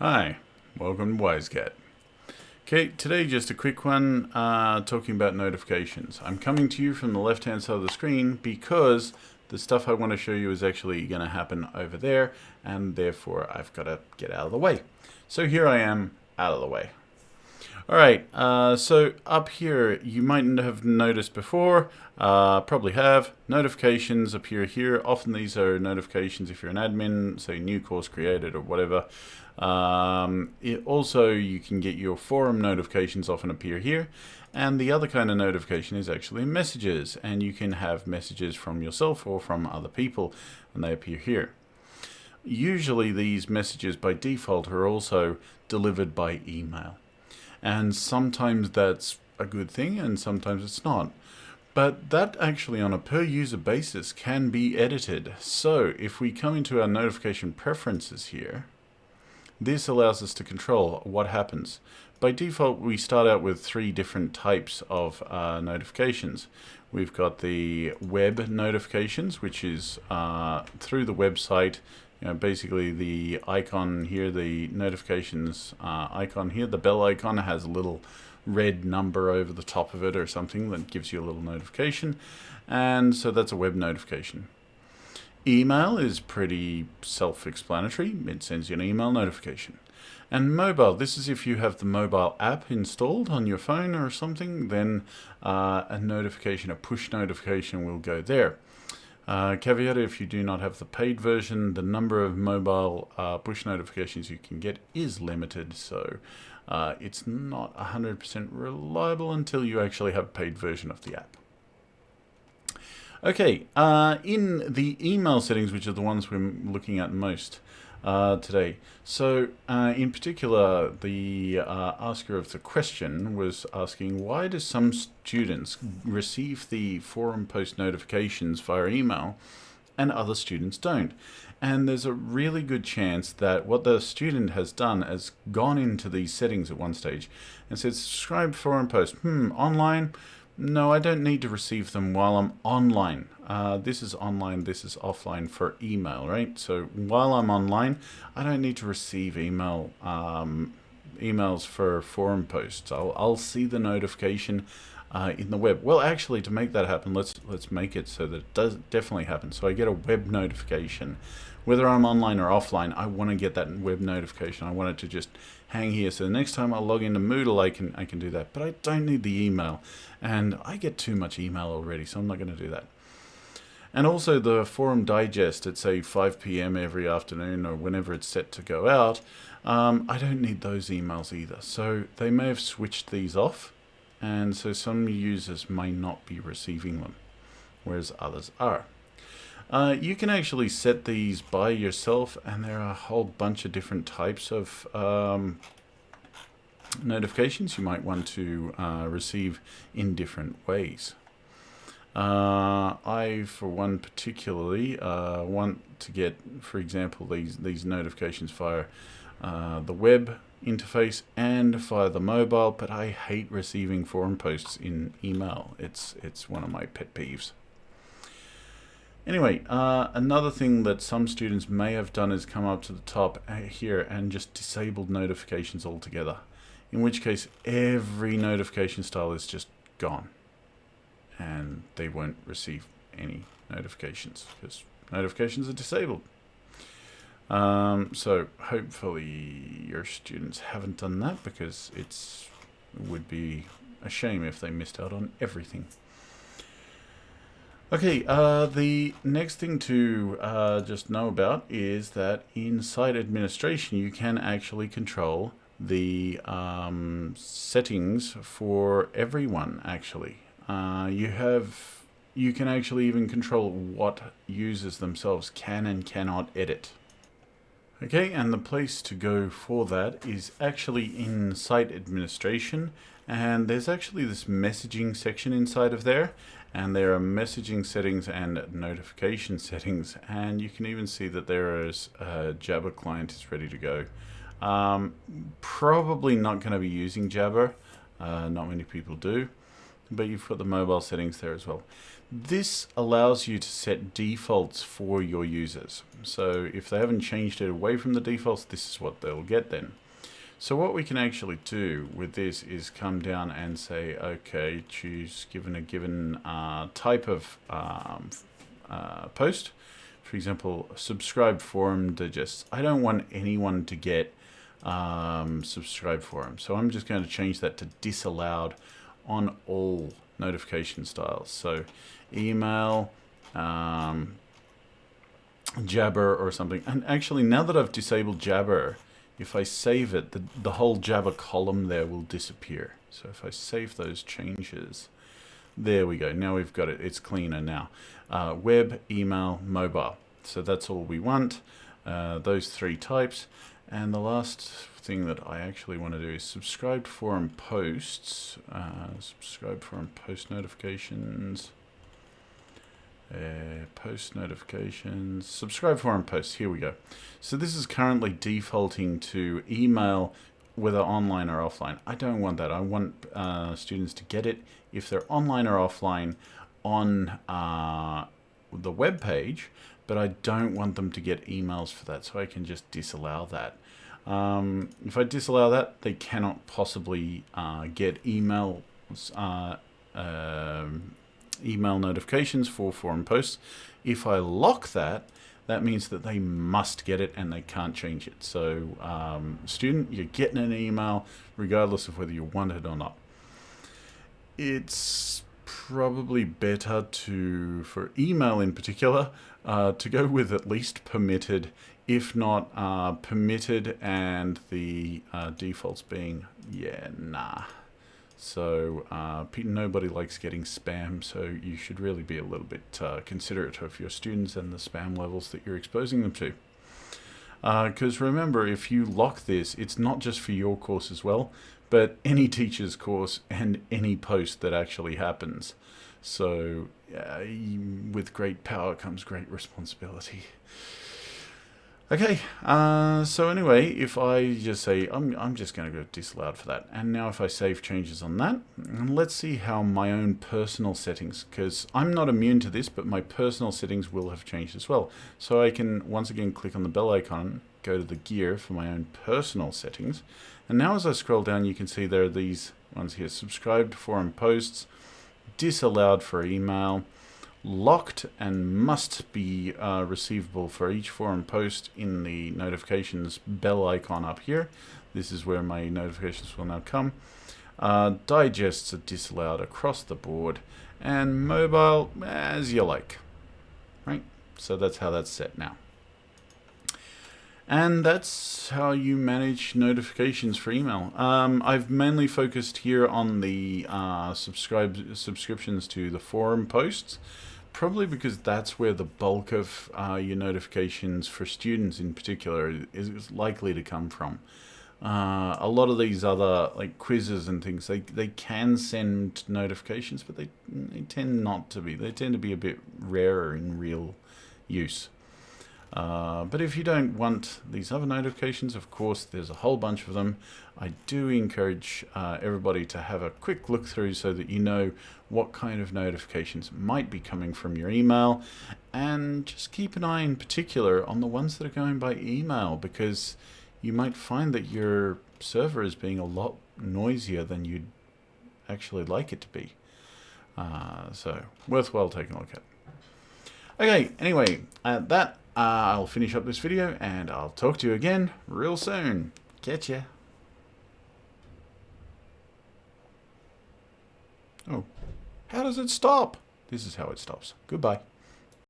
Hi, welcome to WiseCat. Okay, today just a quick one talking about notifications. I'm coming to you from the left hand side of the screen because the stuff I want to show you is actually going to happen over there, and therefore I've got to get out of the way. So here I am, out of the way. Alright, so up here you might have noticed before, probably have, notifications appear here. Often these are notifications if you're an admin, say new course created or whatever. Also you can get your forum notifications often appear here, and the other kind of notification is actually messages, and you can have messages from yourself or from other people and they appear here. Usually these messages by default are also delivered by email. And sometimes that's a good thing and sometimes it's not. But that actually on a per user basis can be edited. So if we come into our notification preferences here, this allows us to control what happens. By default, we start out with 3 different types of notifications. We've got the web notifications, which is through the website. Basically the icon here, the notifications icon here, the bell icon has a little red number over the top of it or something that gives you a little notification. And so that's a web notification. Email is pretty self-explanatory. It sends you an email notification. And mobile, this is if you have the mobile app installed on your phone or something, then a notification, a push notification will go there. Caveat, if you do not have the paid version, the number of mobile push notifications you can get is limited, so it's not 100% reliable until you actually have a paid version of the app. Okay, in the email settings, which are the ones we're looking at most today. So in particular, the asker of the question was asking, why do some students receive the forum post notifications via email and other students don't? And there's a really good chance that what the student has done is gone into these settings at one stage and said, subscribe forum post, online. No, I don't need to receive them while I'm online. This is online, this is offline for email, right? So while I'm online, I don't need to receive emails for forum posts. I'll see the notification in the web. Well, actually, to make that happen, let's make it so that it does definitely happen. So I get a web notification. Whether I'm online or offline, I want to get that web notification. I want it to just hang here. So the next time I log into Moodle, I can do that. But I don't need the email. And I get too much email already, so I'm not going to do that. And also the forum digest at, say, 5 p.m. every afternoon or whenever it's set to go out, I don't need those emails either. So they may have switched these off, and so some users may not be receiving them, whereas others are. You can actually set these by yourself, and there are a whole bunch of different types of notifications you might want to receive in different ways. I, for one particularly, want to get, for example, these notifications via the web interface and via the mobile, but I hate receiving forum posts in email. It's one of my pet peeves. Anyway, another thing that some students may have done is come up to the top here and just disabled notifications altogether, in which case every notification style is just gone and they won't receive any notifications because notifications are disabled. So hopefully your students haven't done that, because it would be a shame if they missed out on everything. Okay, the next thing to just know about is that in site administration you can actually control the settings for everyone, actually. You can actually even control what users themselves can and cannot edit. Okay, and the place to go for that is actually in site administration, and there's actually this messaging section inside of there, and there are messaging settings and notification settings, and you can even see that there is a Jabber client is ready to go. Probably not going to be using Jabber, not many people do. but you've got the mobile settings there as well. This allows you to set defaults for your users. So if they haven't changed it away from the defaults, this is what they'll get then. So what we can actually do with this is come down and say, okay, choose given a given type of post. For example, subscribe forum digest. I don't want anyone to get subscribe forum. So I'm just going to change that to disallowed on all notification styles. So email, Jabber or something. And actually, now that I've disabled Jabber, if I save it, the whole Jabber column there will disappear. So if I save those changes, there we go. Now we've got it. It's cleaner now. Web, email, mobile. So that's all we want. Those three types. And the last thing that I actually want to do is subscribe forum posts. Subscribe forum post notifications. Post notifications. Subscribe forum posts. Here we go. So this is currently defaulting to email, whether online or offline. I don't want that. I want students to get it if they're online or offline on the web page, but I don't want them to get emails for that, so I can just disallow that. If I disallow that, they cannot possibly get email notifications for forum posts. If I lock that, that means that they must get it and they can't change it. So student, you're getting an email regardless of whether you want it or not. It's probably better to, for email in particular, to go with at least permitted, if not permitted and the defaults being, nah. So nobody likes getting spam, so you should really be a little bit considerate of your students and the spam levels that you're exposing them to. Because remember, if you lock this, it's not just for your course as well, but any teacher's course and any post that actually happens. So with great power comes great responsibility. Okay, so anyway, if I just say, I'm just going to go disallowed for that. And now if I save changes on that, and let's see how my own personal settings, because I'm not immune to this, but my personal settings will have changed as well. So I can once again click on the bell icon, go to the gear for my own personal settings. And now as I scroll down, you can see there are these ones here: subscribed forum posts, disallowed for email, locked and must be receivable for each forum post in the notifications bell icon up here. This is where my notifications will now come. Digests are disallowed across the board, and mobile as you like. Right? So that's how that's set now. And that's how you manage notifications for email. I've mainly focused here on the subscriptions to the forum posts, probably because that's where the bulk of your notifications for students in particular is likely to come from. A lot of these other like quizzes and things, they can send notifications, but they tend not to be. They tend to be a bit rarer in real use. But if you don't want these other notifications, of course, there's a whole bunch of them. I do encourage everybody to have a quick look through so that you know what kind of notifications might be coming from your email, and just keep an eye in particular on the ones that are going by email, because you might find that your server is being a lot noisier than you'd actually like it to be. So worthwhile taking a look at. Okay, anyway, at that, I'll finish up this video and I'll talk to you again real soon. Catch ya. Oh, how does it stop? This is how it stops. Goodbye.